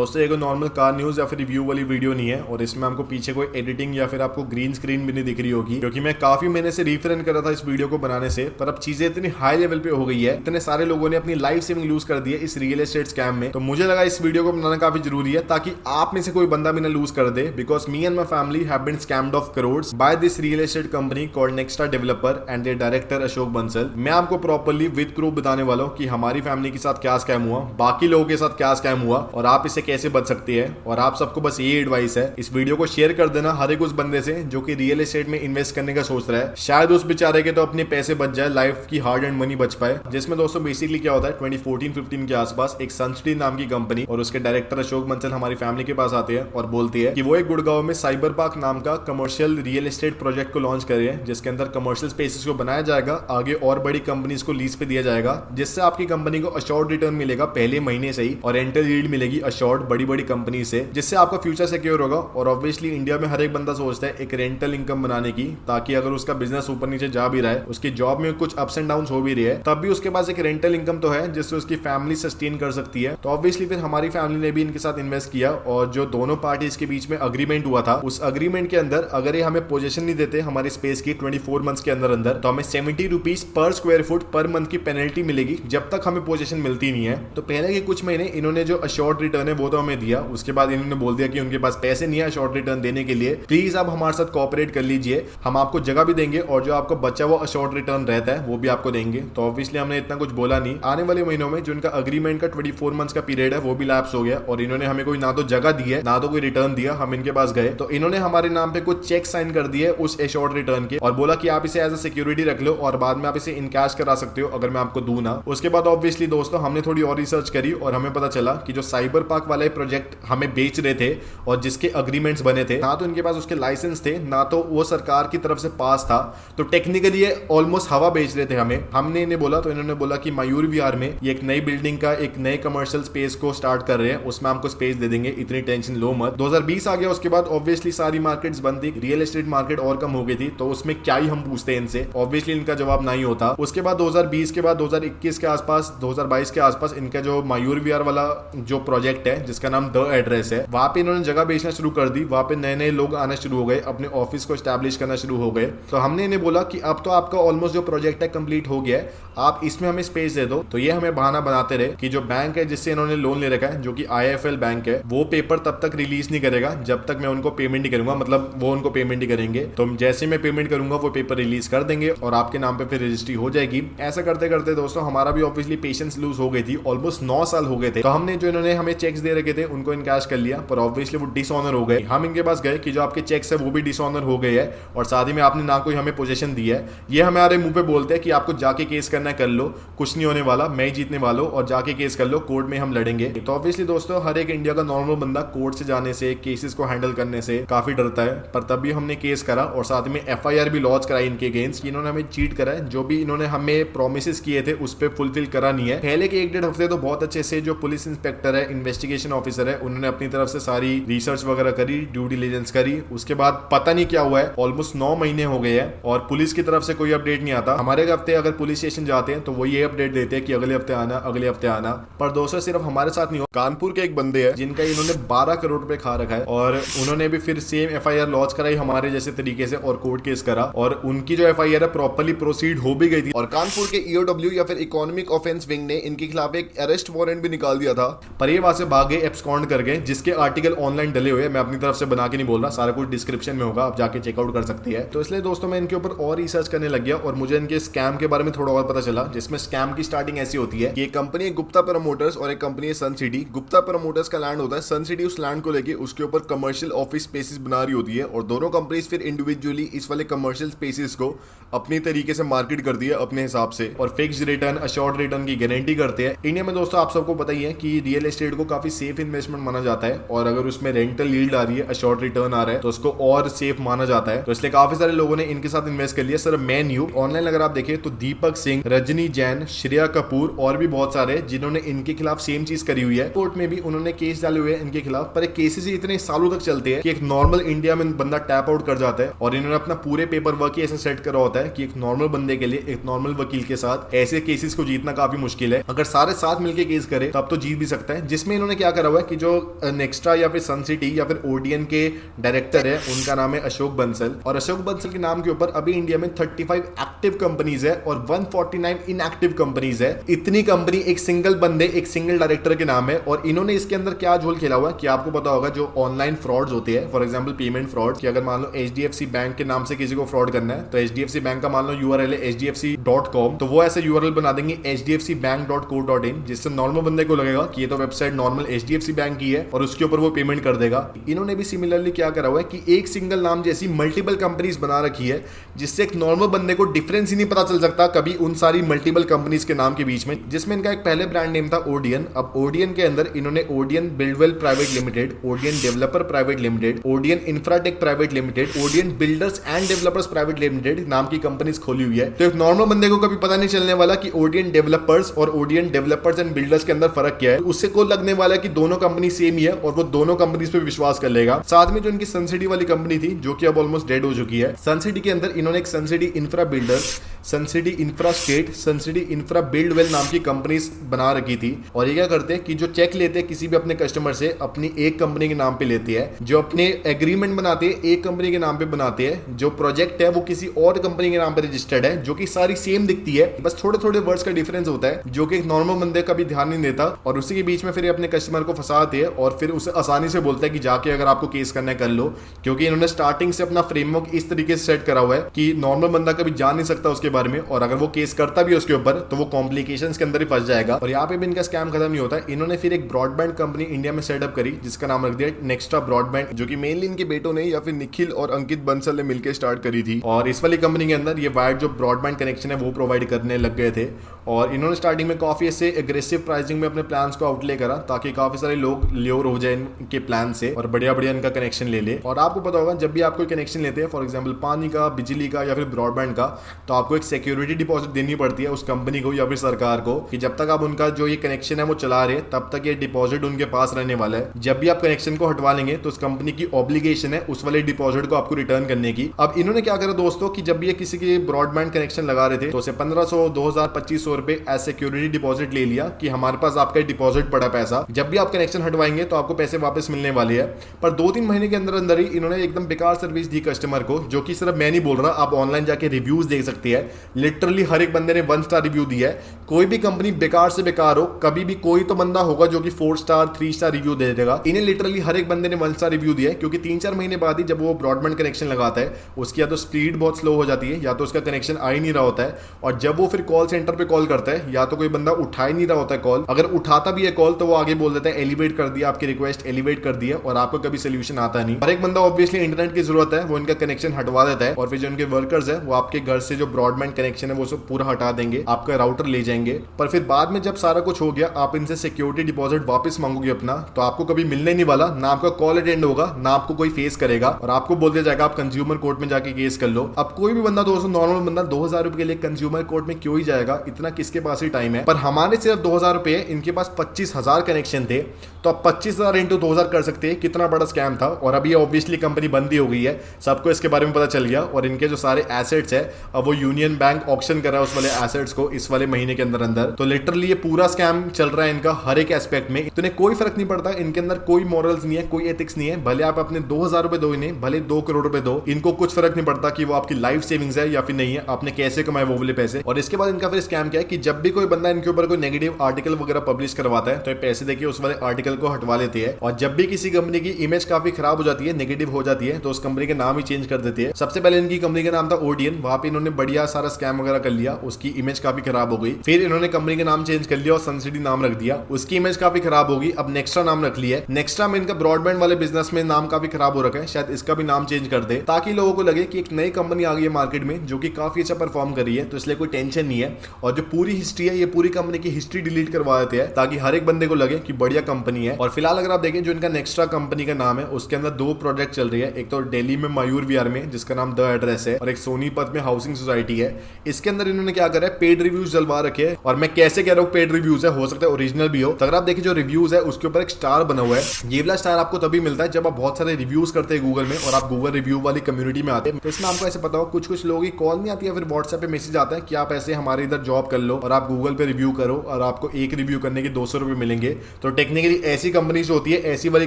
दोस्तों ये कोई नॉर्मल कार न्यूज़ या फिर रिव्यू वाली वीडियो नहीं है और इसमें आपको पीछे कोई एडिटिंग या फिर आपको ग्रीन स्क्रीन भी नहीं दिख रही होगी, क्योंकि मैं काफी महीने से रिफ्रेन कर रहा था इस वीडियो को बनाने से। पर अब चीजें इतनी हाई लेवल पे हो गई है, इतने सारे लोगों ने अपनी लाइफ सेविंग लूज कर दी है इस रियल एस्टेट स्कैम में, तो मुझे लगा इस वीडियो को बनाना काफी जरूरी है ताकि आप में से कोई बंदा भी ना लूज कर दे। Because me and my family have been scammed of crores by this real estate company called Nexta developer and their director Ashok Bansal. मैं आपको प्रॉपर्ली विद प्रूफ बताने वाला हूँ कि हमारी फैमिली के साथ क्या स्कैम हुआ, बाकी लोगों के साथ क्या स्कैम हुआ और आप इससे कैसे बच सकते हैं। और आप सबको बस ये एडवाइस है, इस वीडियो को शेयर कर देना हर एक उस बंदे से जो कि रियल एस्टेट में इन्वेस्ट करने का सोच रहा है। शायद उस बेचारे के तो अपने पैसे बच जाए, लाइफ की हार्ड एंड मनी बच पाए। जिसमें दोस्तों बेसिकली क्या होता है, 2014-15 के आसपास एक सनसिटी नाम की कंपनी और उसके डायरेक्टर अशोक बंसल हमारी फैमिली के पास आते हैं और बोलती है कि वो एक गुड़गांव में साइबर पार्क नाम का कमर्शियल रियल एस्टेट प्रोजेक्ट को लॉन्च कर रहे हैं, जिसके अंदर कमर्शियल स्पेसेस को बनाया जाएगा, आगे और बड़ी कंपनीज को लीज पे दिया जाएगा, जिससे आपकी कंपनी को अश्योर्ड रिटर्न मिलेगा पहले महीने से ही और रेंटल यील्ड मिलेगी अश्योर्ड बड़ी बड़ी कंपनी से, जिससे आपका फ्यूचर सिक्योर होगा। और ऑब्वियसली इंडिया में हर एक बंदा सोचता है एक रेंटल इनकम बनाने की, ताकि अगर उसका बिजनेस ऊपर नीचे जा भी रहा है, उसकी जॉब में कुछ अप्स एंड डाउन हो भी रही है, तब भी उसके पास एक रेंटल इनकम तो है जिससे उसकी फैमिली सस्टेन कर सकती है। तो ऑब्वियसली फिर हमारी फैमिली ने भी इनके साथ इन्वेस्ट किया और जो दोनों पार्टीज के बीच में अग्रीमेंट हुआ था, उस अग्रीमेंट के अंदर अगर ये हमें पोजीशन नहीं देते हमारी स्पेस की 24 मंथ्स के अंदर अंदर, तो हमें 70 rupees per square foot per month की पेनल्टी मिलेगी जब तक हमें पोजीशन मिलती नहीं है। तो पहले के कुछ महीने इन्होंने जो अश्योर्ड रिटर्न है वो तो हमें दिया, उसके बाद इन्होंने बोल दिया कि उनके पास पैसे नहीं है शॉर्ट रिटर्न देने के लिए, प्लीज आप हमारे साथ कोऑपरेट कर लीजिए, हम आपको जगह भी देंगे और जो आपको बच्चा वो शॉर्ट रिटर्न रहता है वो भी आपको देंगे। तो ऑब्वियसली हमने इतना कुछ बोला नहीं। आने वाले महीनों में जो इनका अग्रीमेंट का 24 मंथ्स का पीरियड है वो भी लैप्स हो गया और इन्होंने हमें कोई ना तो जगह दी है ना तो कोई रिटर्न दिया। हम इनके पास गए तो इन्होंने हमारे नाम पे कुछ चेक साइन कर दिए उस एश्योर्ड रिटर्न के और बोला कि आप इसे एज अ सिक्योरिटी रख लो और बाद में आप इसे इनकैश करा सकते हो अगर मैं आपको दूं ना। उसके बाद ऑब्वियसली दोस्तों हमने थोड़ी और रिसर्च करी और हमें पता चला कि जो साइबर पार्क वाले प्रोजेक्ट हमें बेच रहे थे और जिसके अग्रीमेंट्स बने थे, ना तो इनके पास उसके लाइसेंस थे ना तो वो सरकार की तरफ से पास था, तो टेक्निकली ये ऑलमोस्ट हवा बेच रहे थे हमें। हमने इन्हें बोला तो इन्होंने बोला कि मयूर विहार में ये एक नई बिल्डिंग का एक नए कमर्शियल स्पेस को स्टार्ट कर रहे हैं, उसमें हमको स्पेस दे देंगे, इतनी टेंशन लो मत। 2020 आ गया, उसके बाद ऑब्वियसली सारी मार्केट्स बंद थी, रियल एस्टेट मार्केट और कम हो गई थी, तो उसमें क्या ही हम पूछते हैं इनसे, ऑब्वियसली इनका जवाब नहीं होता। उसके बाद 2020 के बाद 2021 के आसपास 2022 के आसपास इनका जो मयूर विहार वाला जो प्रोजेक्ट है जिसका नाम द एड्रेस है, वहां पे इन्होंने जगह बेचना शुरू कर दी, वहां पे नए नए लोग आना शुरू हो गए, अपने ऑफिस को एस्टैब्लिश करना शुरू हो गए। तो हमने इन्हें बोला कि अब तो आपका ऑलमोस्ट जो प्रोजेक्ट है कंप्लीट हो गया है, आप इसमें हमें स्पेस दे दो। तो ये हमें बहाना बनाते रहे कि जो बैंक है जिससे इन्होंने लोन ले रखा है, जो कि IIFL बैंक है, वो पेपर तब तक रिलीज नहीं करेगा जब तक मैं उनको पेमेंट नहीं करूंगा, मतलब वो उनको पेमेंट नहीं करेंगे। तो जैसे मैं पेमेंट करूंगा वो पेपर रिलीज कर देंगे और आपके नाम पे फिर रजिस्ट्री हो जाएगी। ऐसा करते करते दोस्तों हमारा भी ऑब्वियसली पेशेंस लूज हो गई थी, ऑलमोस्ट 9 साल हो गए थे। तो हमने जो इन्होंने हमें चेक्स दे रखे थे उनको इनकैश कर लिया, पर ऑब्वियसली वो डिसऑनर हो गए। हम इनके पास गए कि जो आपके चेक्स है वो भी डिसऑनर हो गए हैं और साथ ही में आपने ना कोई हमें पोजीशन दी है। ये हमारे मुंह पे बोलते हैं कि आपको जाके केस करना है कर लो, कुछ नहीं होने वाला, मैं ही जीतने वाला हूं और जाके केस कर लो, कोर्ट में हम लड़ेंगे। तो ऑब्वियसली दोस्तों हर एक इंडिया का नॉर्मल बंदा कोर्ट से जाने से, केसेस को हैंडल करने से काफी डरता है, पर तब भी हमने केस करा और साथ में FIR भी लॉन्च कराई इनके अगेंस्ट कि इन्होंने हमें चीट करा है, जो भी इन्होंने हमें प्रोमिस किए थे उस पर फुलफिल करा नहीं है। पहले के 1-1.5 हफ्ते तो बहुत अच्छे से जो पुलिस इंस्पेक्टर है, इन्वेस्टिगेशन ऑफिसर है, उन्होंने अपनी तरफ से सारी रिसर्च वगैरह करी, ड्यू डिलिजेंस करी। उसके बाद पता नहीं क्या हुआ है, ऑलमोस्ट 9 महीने हो गए हैं और पुलिस की तरफ से कोई अपडेट नहीं आता। हमारे हफ्ते अगर पुलिस स्टेशन जाते हैं तो वो ये अपडेट देते हैं कि अगले हफ्ते आना, अगले हफ्ते आना। पर दोस्तों सिर्फ हमारे साथ नहीं हो, कानपुर के एक बंदे हैं जिनका इन्होंने 12 करोड़ रुपए खा रखा है और उन्होंने भी फिर सेम FIR लॉन्च कराई हमारे जैसे तरीके से और कोर्ट केस करा और उनकी जो FIR है प्रॉपर्ली प्रोसीड हो भी गई थी और कानपुर के EOW या फिर इकोनॉमिक ऑफेंस विंग ने इनके खिलाफ एक अरेस्ट वारंट भी निकाल दिया था, पर ये वहां से भाग गए, एब्सकॉन्ड कर गए, जिसके आर्टिकल ऑनलाइन डले हुए। मैं अपनी तरफ से बना के नहीं बोल रहा, सारा कुछ डिस्क्रिप्शन में होगा, आप जाके चेकआउट कर सकती है। तो इसलिए दोस्तों मैं इनके ऊपर और रिसर्च करने लग गया और मुझे इनके स्कैम के बारे में थोड़ा और पता चला, जिसमें स्कैम की स्टार्टिंग ऐसी होती है कि एक कंपनी है गुप्ता प्रमोटर्स और एक कंपनी है सन सिटी। गुप्ता प्रमोटर्स का लैंड होता है, सन सिटी उस लैंड को लेके उसके ऊपर कमर्शियल ऑफिस स्पेसेस बना रही होती है और दोनों कंपनीज फिर इंडिविजुअली इस वाले कमर्शियल स्पेसेस को अपनी तरीके से मार्केट करती है अपने हिसाब से और फिक्स्ड रिटर्न, अश्योर्ड रिटर्न की गारंटी करते हैं। इंडिया में दोस्तों आप सबको पता ही है कि रियल एस्टेट को काफी सेफ इन्वेस्टमेंट माना जाता है और अगर उसमें रेंटल यील्ड आ रही है, अश्योर्ड रिटर्न आ रहा है, तो उसको और सेफ माना जाता है। तो इसलिए काफी सारे लोगों ने इनके साथ इन्वेस्ट कर लिया। सर मैं न्यू ऑनलाइन अगर आप देखें तो दीपक सिंह, रजनी जैन, श्रेया कपूर और भी बहुत सारे जिन्होंने इनके खिलाफ सेम चीज करी हुई है। कोर्ट में भी उन्होंने केस डाले हुए हैं इनके खिलाफ, पर केसेस इतने सालों तक चलते हैं कि एक नॉर्मल इंडिया में बंदा टैप आउट कर जाता है और इन्होंने अपना पूरे पेपर वर्क ही ऐसे सेट करा होता है कि एक नॉर्मल बंदे के लिए, एक नॉर्मल वकील के साथ ऐसे केसेस को जीतना काफी मुश्किल है। अगर सारे साथ मिलकर केस करे तब तो जीत भी सकता है। जिसमें इन्होंने क्या क्या करा हुआ है कि जो नेक्स्ट्रा या फिर सन सिटी या फिर ओडियन के डायरेक्टर है उनका नाम है अशोक बंसल, और अशोक बंसल के नाम के ऊपर अभी इंडिया में 35 एक्टिव कंपनीज है और 149 इनएक्टिव कंपनीज है। इतनी कंपनी एक सिंगल बंदे, एक सिंगल डायरेक्टर के नाम है। और इन्होंने इसके अंदर क्या झोल खेला हुआ है कि आपको पता होगा जो ऑनलाइन फ्रॉड्स होते हैं, फॉर एग्जांपल पेमेंट फ्रॉड, कि अगर मान लो HDFC बैंक के नाम से किसी को फ्रॉड करना है तो HDFC बैंक का मान लो URL है hdfc.com, तो वो ऐसे URL बना देंगे hdfcbank.co.in, जिससे नॉर्मल बंदे को लगेगा कि ये तो वेबसाइट नॉर्मल HDFC बैंक की है और उसके ऊपर वो पेमेंट कर देगा। इन्होंने भी सिमिलरली क्या करा हुआ है कि एक सिंगल नाम जैसी मल्टीपल कंपनीज बना रखी है, जिससे एक नॉर्मल बंदे को डिफरेंस ही नहीं पता चल सकता कभी उन सारी मल्टीपल कंपनीज के नाम के बीच में। जिसमें इनका एक पहले ब्रांड नेम था ओडियन। अब ओडियन के अंदर इन्होंने Odeon buildwell private limited, Odeon developer private limited, Odeon infratech private limited, Odeon builders and developers private limited नाम की कंपनीज खोली हुई है। तो एक नॉर्मल बंदे को कभी पता नहीं चलने वाला कि ओडियन डेवलपर्स और ओडियन डेवलपर्स एंड बिल्डर्स के अंदर फर्क क्या है। उससे को लगने वाला कि दोनों कंपनी सेम ही है और वो दोनों कंपनीज पे विश्वास कर लेगा। साथ में जो इनकी सनसिटी वाली कंपनी थी जो कि अब ऑलमोस्ट डेड हो चुकी है, सनसिटी के अंदर इन्होंने एक Sun City infra builders, Sun City infra state, Sun City infra Buildwell नाम की कंपनीज बना रखी थी। और ये क्या करते हैं कि जो चेक लेते हैं किसी भी अपने कस्टमर से अपनी एक कंपनी के नाम पे लेते हैं, जो अपने एग्रीमेंट बनाते हैं एक कंपनी के नाम पे बनाते हैं, जो प्रोजेक्ट है वो किसी और कंपनी के नाम पे रजिस्टर्ड है, जो कि सारी सेम दिखती है, बस थोड़े थोड़े वर्ड्स का डिफरेंस होता है, जो कि एक नॉर्मल बंदे का भी ध्यान नहीं देता। और उसी के बीच में फिर अपने कस्टमर को फंसाते हैं और फिर उसे आसानी से बोलता है कि जाके अगर आपको केस करना है कर लो, क्योंकि इन्होंने स्टार्टिंग से अपना फ्रेमवर्क इस तरीके से सेट करा हुआ है कि नॉर्मल बंदा कभी जान नहीं सकता उसके बारे में, और अगर वो केस करता भी उसके ऊपर तो वो कॉम्प्लिकेशंस के अंदर ही फंस जाएगा। और यहाँ पे भी इनका स्कैम खत्म नहीं होता है। इन्होंने फिर एक ब्रॉडबैंड कंपनी इंडिया में सेटअप करी जिसका नाम रख दिया नेक्स्ट्रा ब्रॉडबैंड, जो कि मेनली इनके बेटों ने या फिर निखिल और अंकित बंसल ने मिलकर स्टार्ट करी थी। और इस वाली कंपनी के अंदर ये वायर्ड जो ब्रॉडबैंड कनेक्शन है वो प्रोवाइड करने लग गए थे। और इन्होंने स्टार्टिंग में काफी ऐसे एग्रेसिव प्राइसिंग में अपने प्लान्स को आउटले करा ताकि काफी सारे लोग ल्योर हो जाए इनके प्लान से और बढ़िया बढ़िया इनका कनेक्शन ले ले। और आपको पता होगा जब भी आप कोई कनेक्शन लेते हैं, फॉर एग्जांपल पानी का, बिजली का या फिर ब्रॉडबैंड का, तो आपको एक सिक्योरिटी डिपॉजिट देनी पड़ती है उस कंपनी को या फिर सरकार को कि जब तक आप उनका जो ये कनेक्शन है वो चला रहे तब तक ये डिपॉजिट उनके पास रहने वाला है। जब भी आप कनेक्शन को हटवा लेंगे तो उस कंपनी की ऑब्लिगेशन है उस वाले डिपॉजिट को आपको रिटर्न करने की। अब इन्होंने क्या करा दोस्तों कि जब भी ये किसी के ब्रॉडबैंड कनेक्शन लगा रहे थे तो उसे 1500, 2000, 2500 रुपए एज सिक्योरिटी डिपॉजिट ले लिया कि हमारे पास आपका डिपॉजिट पड़ा पैसा, जब भी आप कनेक्शन हटवाएंगे तो आपको पैसे वापस मिलने वाले हैं। पर 2-3 महीने के अंदर अंदर ही इन्होंने एकदम बेकार सर्विस दी कस्टमर को, जो कि सिर्फ मैं नहीं बोल रहा, आप ऑनलाइन जाके रिव्यूज देख सकते हैं। लिटरली हर एक बंदे ने 1 स्टार रिव्यू दिया है। कोई भी कंपनी बेकार से बेकार हो, कभी भी कोई तो बंदा होगा जो कि 4 स्टार 3 स्टार रिव्यू दे देगा। इन्हें लिटरली हर एक बंदे ने 1 स्टार रिव्यू दिया है, क्योंकि 3-4 महीने बाद ही जब वो ब्रॉडबैंड कनेक्शन लगाता है उसकी या तो स्पीड बहुत स्लो हो जाती है या तो उसका कनेक्शन आ ही नहीं रहा होता है। और जब वो फिर कॉल सेंटर पे कॉल करता है या तो कोई बंदा उठा ही नहीं रहा होता है कॉल, अगर उठाता भी है कॉल तो वो आगे बोल देता है एलिवेट कर दिया, आपकी रिक्वेस्ट एलिवेट कर दिया, और आपको कभी सोल्यूशन आता नहीं। हर एक बंदा ऑब्वियसली इंटरनेट की जरूरत है, वो इनका कनेक्शन हटवा देता है और फिर जो उनके वर्कर्स है वो आपके घर से जो ब्रॉडबैंड कनेक्शन है वो सब पूरा हटा देंगे, आपका राउटर ले जाएंगे। पर फिर बाद में जब सारा कुछ हो गया आप इनसे सिक्योरिटी डिपॉजिट वापस मांगोगे अपना, तो आपको कभी मिलने नहीं वाला, ना आपका कॉल अटेंड होगा, ना आपको कोई फेस करेगा, और आपको बोल दिया जाएगा आप कंज्यूमर कोर्ट में जाके केस कर लो। अब कोई भी बंदा दोस्तों, नॉर्मल बंदा 2000 रुपए के लिए कंज्यूमर कोर्ट में क्यों ही जाएगा, इतना किसके पास ही टाइम है। पर हमारे सिर्फ 2000 रुपए, इनके पास 25,000 कनेक्शन थे, तो अब 25,000 इंटू 2000 कर सकते हैं, कितना बड़ा स्कैम था। और अभी ऑब्वियसली कंपनी बंद ही हो गई है, सबको इसके बारे में पता चल गया, और इनके जो सारे एसेट्स है अब वो यूनियन बैंक ऑक्शन कर रहा है उस वाले एसेट्स को इस वाले महीने के अंदर अंदर। तो लिटरली ये पूरा स्कैम चल रहा है इनका हर एक एस्पेक्ट में। तो इन्हें कोई फर्क नहीं पड़ता, इनके अंदर कोई मॉरल्स नहीं है, कोई एथिक्स नहीं है। भले आप अपने 2000 रुपए दो, इन्हें भले 2 करोड़ रुपए दो, इनको कुछ फर्क नहीं पड़ता कि वो आपकी लाइफ सेविंग्स है या फिर नहीं है, आपने कैसे कमाए वो वाले पैसे। और इसके बाद इनका फिर स्कैम क्या है कि जब भी कोई बंदा इनके ऊपर कोई नेगेटिव आर्टिकल वगैरह पब्लिश करवाता है तो ये पैसे देके उस वाले आर्टिकल को हटवा लेते हैं। और जब भी किसी कंपनी की इमेज काफी खराब हो जाती है, नेगेटिव हो जाती है, तो उस कंपनी का नाम ही चेंज कर देती है। सबसे पहले इनकी कंपनी का नाम था ओडियन, वहां पे इन्होंने बढ़िया सारा स्कैम वगैरह कर लिया, उसकी इमेज काफी खराब हो गई। फिर इन्होंने कंपनी का नाम चेंज कर लिया और सनसिटी नाम रख दिया, उसकी इमेज काफी खराब होगी। अब नेक्स्ट्रा नाम रख लिया है, नेक्स्ट्रा में इनका ब्रॉडबैंड वाले बिजनेस में नाम काफी खराब हो रखा है, शायद इसका भी नाम चेंज कर दे ताकि लोगों को लगे कि एक नई कंपनी आ गई है मार्केट में जो कि काफी अच्छा परफॉर्म कर रही है, तो इसलिए कोई टेंशन नहीं है। और जो पूरी हिस्ट्री है, ये पूरी कंपनी की हिस्ट्री डिलीट करवा देते हैं ताकि हर एक बंदे को लगे कि बढ़िया कंपनी है। और फिलहाल अगर आप देखें जो इनका नेक्स्ट्रा कंपनी का नाम है उसके अंदर 2 प्रोजेक्ट चल रही है, एक तो दिल्ली में मयूर विहार में जिसका नाम द एड्रेस है, और एक सोनीपत में हाउसिंग सोसाइटी है। है। इसके अंदर इन्होंने क्या करा है, पेड रिव्यूज डलवा रखे हैं। और मैं कैसे कह रहा हूँ पेड रिव्यूज है, हो सकता है ओरिजिनल भी हो। तो अगर आप देखिए जो रिव्यूज है उसके ऊपर एक स्टार बना हुआ है। ये वाला स्टार आपको तभी मिलता है जब आप बहुत सारे रिव्यूज करते हैं गूगल में और आप गूगल रिव्यू वाली कम्युनिटी में आते हैं। तो इसमें आपको ऐसे पता हो कुछ लोगों की कॉल नहीं आती है, फिर व्हाट्सएप पे मैसेज आता है कि आप ऐसे हमारे इधर जॉब कर लो और आप गूगल पे रिव्यू करो और आपको एक रिव्यू करने के 200 रुपए मिलेंगे। तो टेक्निकली ऐसी कंपनीज होती है, ऐसी वाली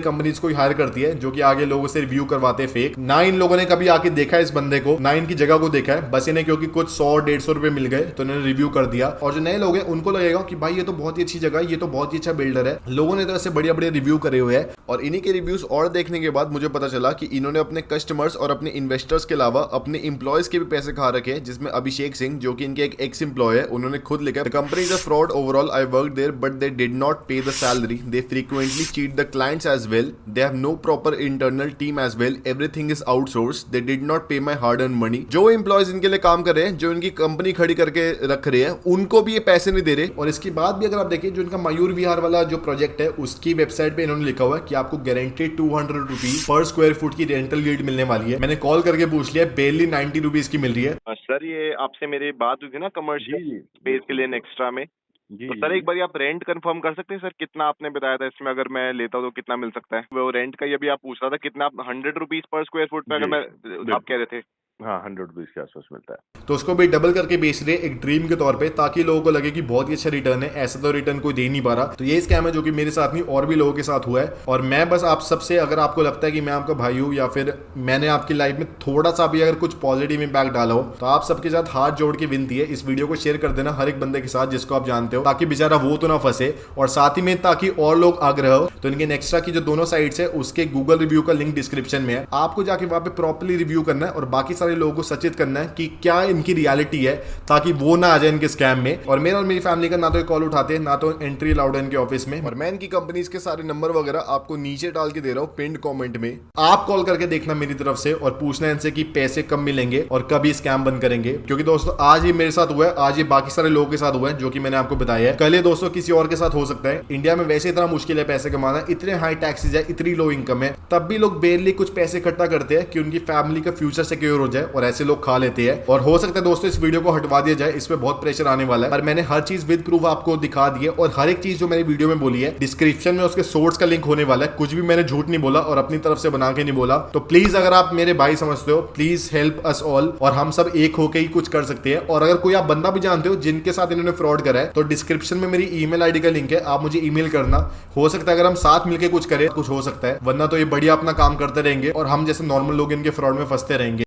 कंपनीज को हायर करती है जो कि आगे लोगों से रिव्यू करवाते हैं फेक। ना इन लोगों ने कभी आके देखा है इस बंदे को, ना इनकी जगह को देखा है, बस इन्हें क्योंकि कुछ 100-150 रुपए मिल गए तो इन्होंने रिव्यू कर दिया। और जो नए लोग हैं उनको लगेगा कि भाई ये तो बहुत ही अच्छी जगह है, ये तो बहुत ही अच्छा बिल्डर है। लोगों ने तो ऐसे बढ़िया बढ़िया रिव्यू करे हुए हैं। और इन्हीं के रिव्यूज और देखने के बाद मुझे पता चला कि इन्होंने अपने कस्टमर्स और अपने इन्वेस्टर्स के अलावा अपने एम्प्लॉयज के भी पैसे खा रखे हैं, जिसमें अभिषेक सिंह जो कि इनके एक एक्स एम्प्लॉय है, उन्होंने खुद लिखा the company is a fraud overall, I work there but they did not pay the salary, they frequently cheat the clients as well, they have no proper internal team as well, everything is outsource, they did not pay my hard earn money. जो employees इनके लिए काम कर रहे हैं, जो इनकी company खड़ी करके रख रहे हैं, उनको भी ये पैसे नहीं दे रहे। और इसके बाद भी अगर आप देखिए जो इनका मयूर विहार वाला जो प्रोजेक्ट है उसकी वेबसाइट पे इन्होंने लिखा हुआ है कि आपको guaranteed 200 rupees per square foot की रेंटल यील्ड मिलने वाली है। मैंने कॉल करके पूछ लिया, बेरली 90 रुपीज की मिल रही है। सर ये आपसे मेरी बात हुई थी ना कमर्शियल स्पेस के लिए नेक्स्ट्रा में, तो सर एक बार आप रेंट कंफर्म कर सकते हैं सर, कितना आपने बताया था इसमें अगर मैं लेता हूँ तो कितना मिल सकता है? वो रेंट का ये भी आप पूछ रहा था कितना, आप 100 रुपीज पर स्क्वायर फुट पे अगर मैं आप कह रहे थे। हाँ 100 रुपीज के आसपास मिलता है। तो उसको भी डबल करके बेच रहे एक ड्रीम के तौर पे, ताकि लोगों को लगे कि बहुत ही अच्छा रिटर्न है। ऐसा तो रिटर्न कोई दे नहीं पा रहा। तो ये स्कैम है जो कि मेरे साथ नहीं और भी लोगों के साथ हुआ है। और मैं बस आप सबसे, अगर आपको लगता है कि मैं आपका भाई हूँ या फिर मैंने आपकी लाइफ में थोड़ा सा भी अगर कुछ पॉजिटिव इंपैक्ट डाला हो, तो आप सबके साथ हाथ जोड़ के विनती है इस वीडियो को शेयर कर देना हर एक बंदे के साथ जिसको आप जानते हो, ताकि बेचारा वो तो ना फंसे। और साथ ही में ताकि और लोग आग्रह हो, तो इनके नेक्स्ट्रा की जो दोनों साइट्स है उसके गूगल रिव्यू का लिंक डिस्क्रिप्शन में है। आपको जाके वहां पे प्रॉपर्ली रिव्यू करना है और बाकी सारे लोगों को सचेत करना है कि क्या इनकी रियलिटी है, ताकि वो ना आ जाए इनके स्कैम में। और मेरा और मेरी फैमिली का ना तो कॉल उठाते हैं, ना तो एंट्री अलाउड है इनके ऑफिस में। और मैं इनकी कंपनीज के सारे नंबर वगैरह आपको नीचे डाल के दे रहा हूँ पिंड कमेंट में। आप कॉल करके देखना मेरी तरफ से और पूछना इनसे कि पैसे कब मिलेंगे और कब ये स्कैम बंद करेंगे। क्योंकि दोस्तों आज ये मेरे साथ हुआ है, आज ये बाकी सारे लोगों के साथ हुआ है जो कि मैंने आपको बताया है। कल ये दोस्तों किसी और के साथ हो सकता है। इंडिया में वैसे इतना मुश्किल है पैसे कमाना, इतने हाई टैक्सेस है, इतनी लो इनकम है, तब भी लोग बेरली कुछ पैसे इकट्ठा करते हैं कि उनकी फैमिली का फ्यूचर सिक्योर हो जाए। और ऐसे लोग खा लेते हैं। और हो सकता है दोस्तों इस वीडियो को हटवा दिया जाए, इस पे बहुत प्रेशर आने वाला है। पर मैंने हर चीज विद प्रूफ आपको दिखा दी है। और हर एक चीज जो मैंने वीडियो में बोली है डिस्क्रिप्शन में उसके सोर्स का लिंक होने वाला है। कुछ भी मैंने झूठ नहीं बोला और अपनी तरफ से बना के नहीं बोला। तो प्लीज अगर आप मेरे भाई समझते हो, प्लीज हेल्प अस ऑल। और हम सब एक होके ही कुछ कर सकते हैं। और अगर कोई आप बंदा भी जानते हो जिनके साथ इन्होंने फ्रॉड करा है, तो डिस्क्रिप्शन में मेरी ईमेल आईडी का लिंक है, आप मुझे ईमेल करना। हो सकता है अगर हम साथ मिलकर कुछ करें कुछ हो सकता है, वरना तो ये बढ़िया अपना काम करते रहेंगे और हम जैसे नॉर्मल लोग इनके फ्रॉड में फंसते रहेंगे।